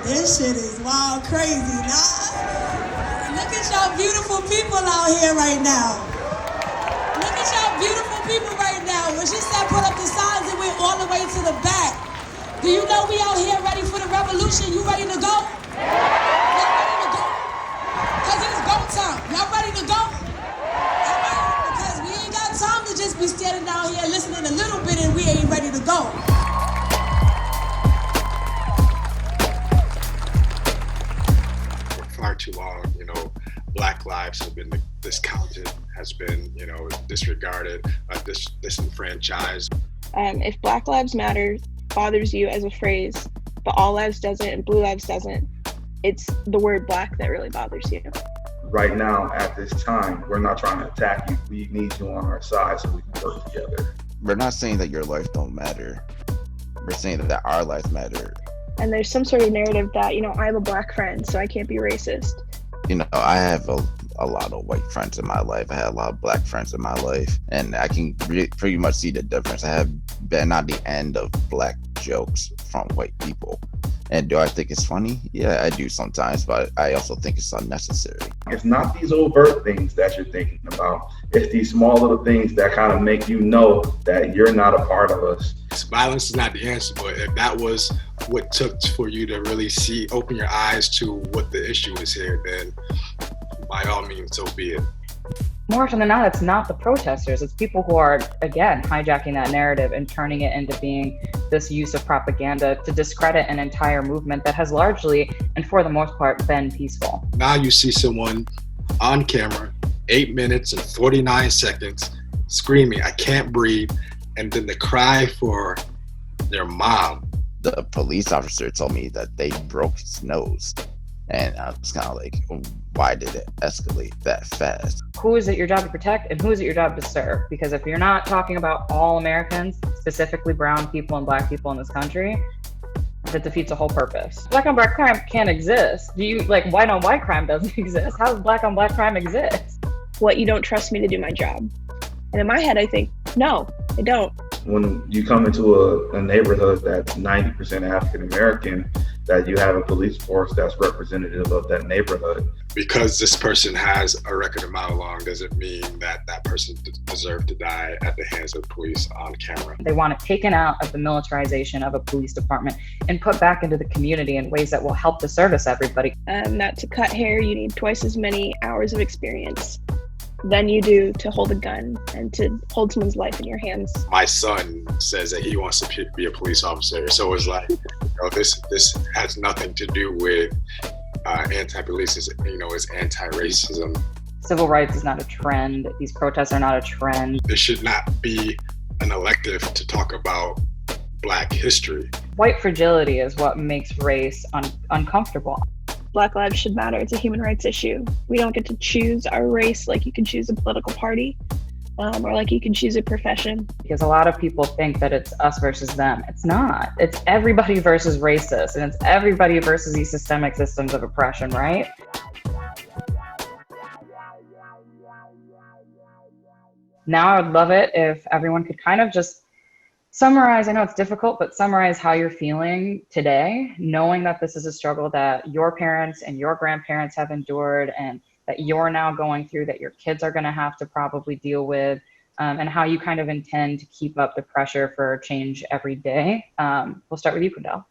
This shit is wild crazy, nah? Look at y'all beautiful people out here right now. Look at y'all beautiful people right now. When she said put up the signs, it went all the way to the back. Do you know we out here ready for the revolution? You ready to go? Y'all ready to go? Because it's go time. Y'all ready to go? All right? Because we ain't got time to just be standing down here listening a little bit and we ain't ready to go. For far too long, Black lives have been discounted, has been, disregarded, disenfranchised. If Black Lives Matter bothers you as a phrase, but all lives doesn't and blue lives doesn't, it's the word black that really bothers you. Right now, at this time, we're not trying to attack you. We need you on our side so we can work together. We're not saying that your life don't matter. We're saying that our lives matter. And there's some sort of narrative that, I have a Black friend, so I can't be racist. I have a lot of white friends in my life. I had a lot of Black friends in my life, and I can pretty much see the difference. I have been on the end of Black jokes from white people. And do I think it's funny? Yeah, I do sometimes, but I also think it's unnecessary. It's not these overt things that you're thinking about. It's these small little things that kind of make you know that you're not a part of us. Violence is not the answer, but if that was what took for you to really open your eyes to what the issue is here, then by all means, so be it. More often than not, it's not the protesters. It's people who are, again, hijacking that narrative and turning it into being this use of propaganda to discredit an entire movement that has largely, and for the most part, been peaceful. Now you see someone on camera, 8 minutes and 49 seconds, screaming, "I can't breathe," and then the cry for their mom. The police officer told me that they broke his nose. And I was kind of like, why did it escalate that fast? Who is it your job to protect and who is it your job to serve? Because if you're not talking about all Americans, specifically brown people and Black people in this country, that defeats the whole purpose. Black on Black crime can't exist. White on white crime doesn't exist? How does Black on Black crime exist? What, you don't trust me to do my job? And in my head, I think, no, I don't. When you come into a neighborhood that's 90% African American, that you have a police force that's representative of that neighborhood. Because this person has a record a mile long doesn't mean that that person deserved to die at the hands of police on camera. They want it taken out of the militarization of a police department and put back into the community in ways that will help to service everybody. That to cut hair, you need twice as many hours of experience than you do to hold a gun and to hold someone's life in your hands. My son says that he wants to be a police officer. So it's like, this has nothing to do with anti-police, it's anti-racism. Civil rights is not a trend. These protests are not a trend. This should not be an elective to talk about Black history. White fragility is what makes race uncomfortable. Black lives should matter. It's a human rights issue. We don't get to choose our race like you can choose a political party or like you can choose a profession. Because a lot of people think that it's us versus them. It's not. It's everybody versus racist, and it's everybody versus these systemic systems of oppression, right? Now I would love it if everyone could kind of just summarize, I know it's difficult, but summarize how you're feeling today, knowing that this is a struggle that your parents and your grandparents have endured and that you're now going through, that your kids are going to have to probably deal with, and how you kind of intend to keep up the pressure for change every day. We'll start with you, Kendall.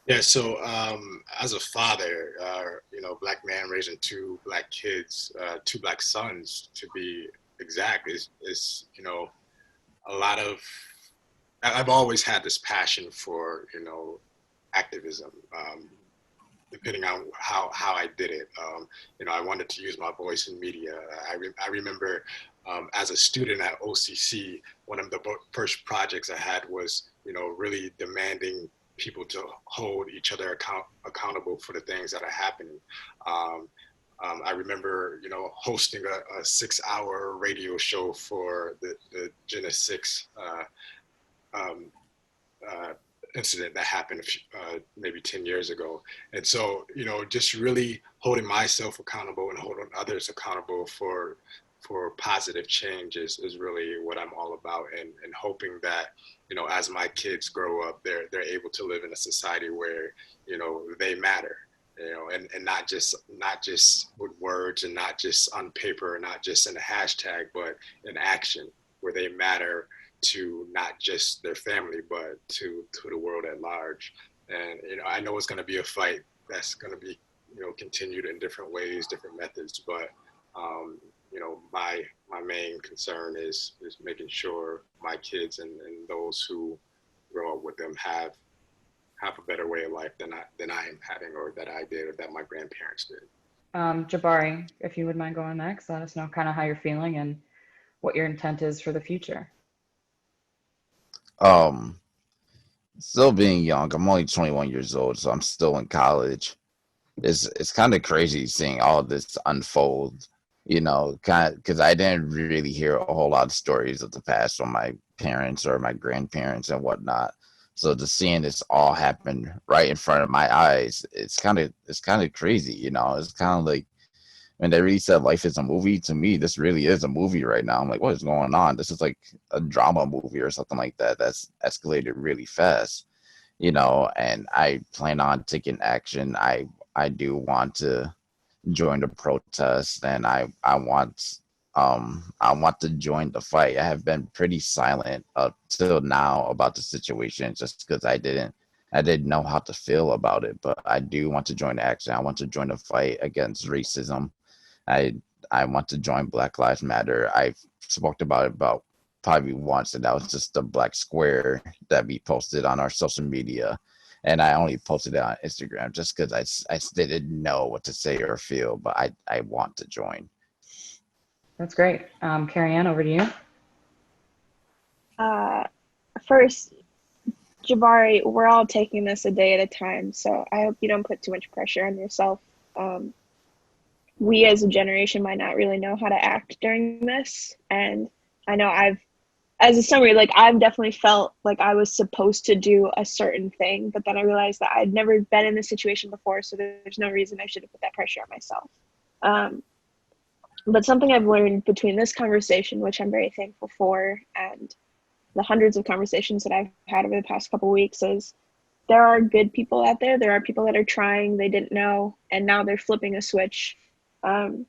Yeah, so as a father, Black man raising two Black kids, two Black sons to be exact, is a lot of, I've always had this passion for, activism, depending on how I did it. I wanted to use my voice in media. I remember as a student at OCC, one of the first projects I had was, really demanding people to hold each other accountable for the things that are happening. I remember, hosting a 6-hour radio show for the Jenna 6 incident that happened maybe 10 years ago. And so, just really holding myself accountable and holding others accountable for for positive change is really what I'm all about, and hoping that, as my kids grow up, they're able to live in a society where, they matter, and not just with words, and not just on paper, not just in a hashtag, but in action, where they matter to not just their family, but to the world at large. And, I know it's going to be a fight that's going to be, continued in different ways, different methods, but, my main concern is making sure my kids and those who grow up with them have a better way of life than I am having, or that I did, or that my grandparents did. Jabari, if you would mind going next, let us know kind of how you're feeling and what your intent is for the future. Um, Still being young, I'm only 21 years old, so I'm still in college. It's kind of crazy seeing all this unfold, kind of, because I didn't really hear a whole lot of stories of the past from my parents or my grandparents and whatnot. So just seeing this all happen right in front of my eyes, it's kind of crazy, It's kind of like when they really said life is a movie. To me, this really is a movie right now. I'm like, what is going on? This is like a drama movie or something like that. That's escalated really fast, and I plan on taking action. I do want to join the protest, and I want to join the fight. I have been pretty silent up till now about the situation, just because I didn't know how to feel about it. But I do want to join the action. I want to join the fight against racism. I I want to join Black Lives Matter. I've spoke about it about probably once, and that was just a black square that we posted on our social media. And I only posted it on Instagram just because I didn't know what to say or feel, but I want to join. That's great. Carrie Ann, over to you. First, Jabari, we're all taking this a day at a time, so I hope you don't put too much pressure on yourself. We as a generation might not really know how to act during this, and I know as a summary, like I've definitely felt like I was supposed to do a certain thing, but then I realized that I'd never been in this situation before, so there's no reason I should have put that pressure on myself. But something I've learned between this conversation, which I'm very thankful for, and the hundreds of conversations that I've had over the past couple of weeks, is there are good people out there. There are people that are trying, they didn't know, and now they're flipping a switch. I'm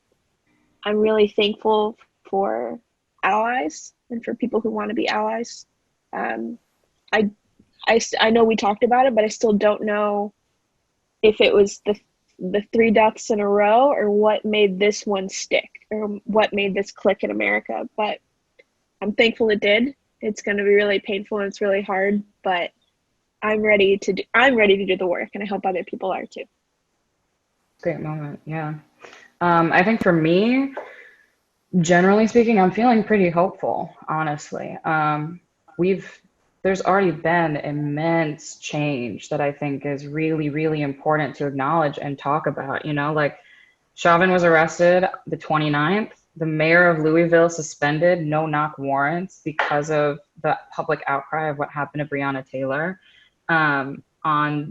really thankful for allies and for people who want to be allies. I know we talked about it, but I still don't know if it was the three deaths in a row or what made this one stick or what made this click in America. But I'm thankful it did. It's going to be really painful and it's really hard, but I'm ready to do the work, and I hope other people are too. Great moment. Yeah. I think for me, generally speaking, I'm feeling pretty hopeful, honestly. There's already been immense change that I think is really, really important to acknowledge and talk about. Like Chauvin was arrested the 29th. The mayor of Louisville suspended no-knock warrants because of the public outcry of what happened to Breonna Taylor. On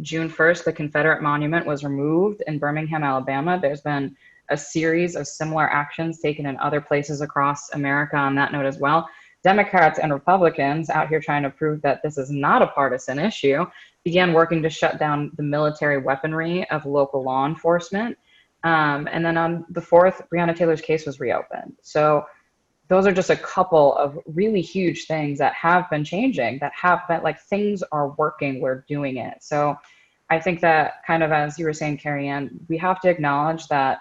June 1st, the Confederate monument was removed in Birmingham, Alabama. There's been a series of similar actions taken in other places across America on that note as well. Democrats and Republicans out here trying to prove that this is not a partisan issue began working to shut down the military weaponry of local law enforcement. And then on the 4th, Breonna Taylor's case was reopened. So those are just a couple of really huge things that have been changing, that have been like things are working, we're doing it. So I think that kind of, as you were saying, Carrie Ann, we have to acknowledge that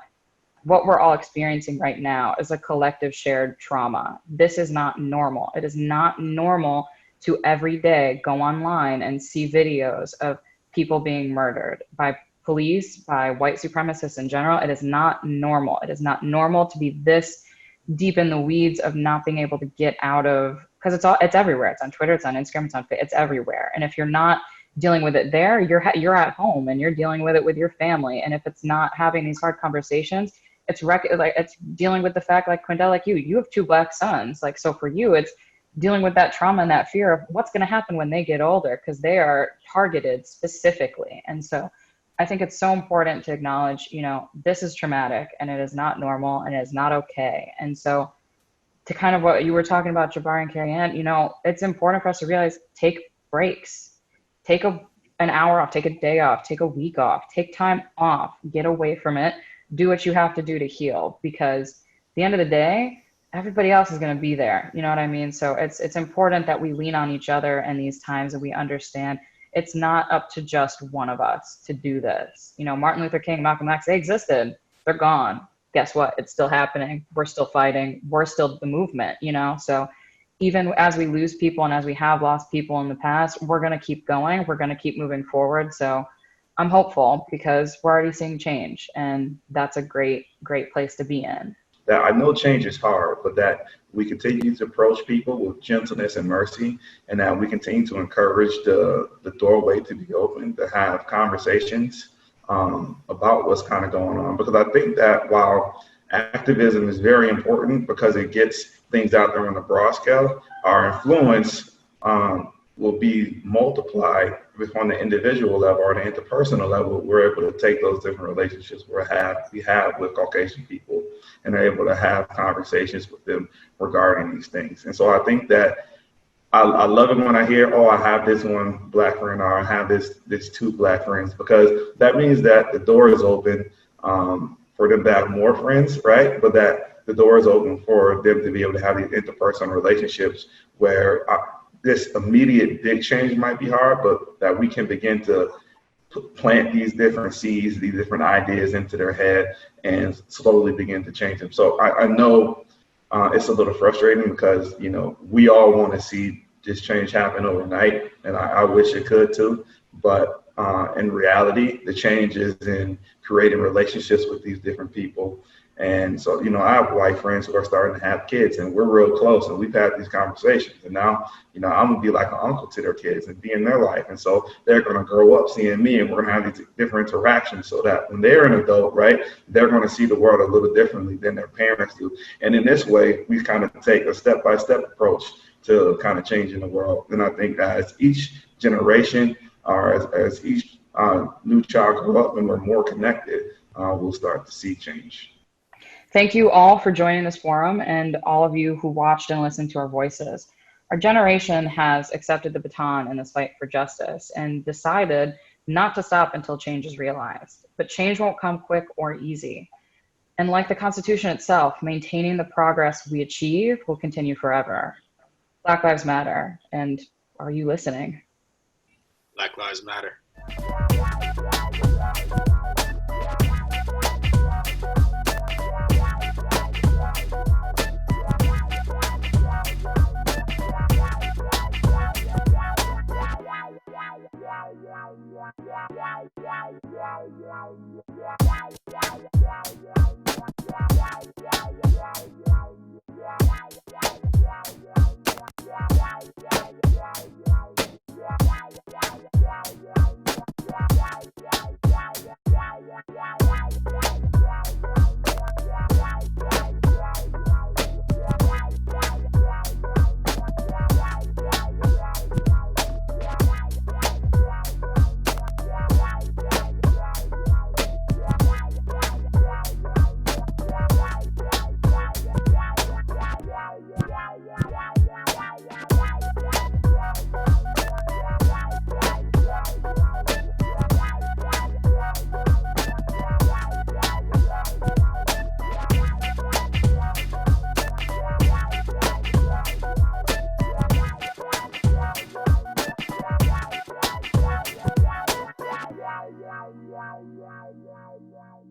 what we're all experiencing right now is a collective shared trauma. This is not normal. It is not normal to every day go online and see videos of people being murdered by police, by white supremacists in general. It is not normal. It is not normal to be this deep in the weeds of not being able to get out of, because it's everywhere. It's on Twitter, it's on Instagram, it's everywhere. And if you're not dealing with it there, you're at home and you're dealing with it with your family. And if it's not having these hard conversations, it's dealing with the fact, like Quindell, like you have 2 Black sons. Like, so for you, it's dealing with that trauma and that fear of what's going to happen when they get older, because they are targeted specifically. And so I think it's so important to acknowledge, this is traumatic and it is not normal and it is not okay. And so to kind of what you were talking about, Jabari and Carrie Ann, you know, it's important for us to realize, take breaks, take an hour off, take a day off, take a week off, take time off, get away from it, do what you have to do to heal, because at the end of the day, everybody else is going to be there. You know what I mean? So it's important that we lean on each other in these times, and we understand it's not up to just one of us to do this. You know, Martin Luther King, Malcolm X, they existed. They're gone. Guess what? It's still happening. We're still fighting. We're still the movement, you know? So even as we lose people and as we have lost people in the past, we're going to keep going. We're going to keep moving forward. So I'm hopeful because we're already seeing change, and that's a great, great place to be in. That I know change is hard, but that we continue to approach people with gentleness and mercy, and that we continue to encourage the doorway to be open, to have conversations about what's kind of going on. Because I think that while activism is very important because it gets things out there on a broad scale, our influence will be multiplied on the individual level or the interpersonal level. We're able to take those different relationships we have with Caucasian people and are able to have conversations with them regarding these things. And so I think that I love it when I hear, oh, I have this one Black friend, or I have this two Black friends, because that means that the door is open for them to have more friends, right? But that the door is open for them to be able to have these interpersonal relationships where this immediate big change might be hard, but that we can begin to plant these different seeds, these different ideas into their head and slowly begin to change them. So I know it's a little frustrating because, you know, we all want to see this change happen overnight, and I wish it could too. But in reality, the change is in creating relationships with these different people. And so, you know, I have white friends who are starting to have kids, and we're real close, and we've had these conversations. And now, you know, I'm gonna be like an uncle to their kids and be in their life. And so they're gonna grow up seeing me, and we're gonna have these different interactions so that when they're an adult, right, they're gonna see the world a little differently than their parents do. And in this way, we kind of take a step-by-step approach to kind of changing the world. And I think as each generation or as each new child grow up and we're more connected, we'll start to see change. Thank you all for joining this forum, and all of you who watched and listened to our voices. Our generation has accepted the baton in this fight for justice and decided not to stop until change is realized. But change won't come quick or easy. And like the Constitution itself, maintaining the progress we achieve will continue forever. Black Lives Matter. And are you listening? Black Lives Matter.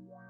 Yeah.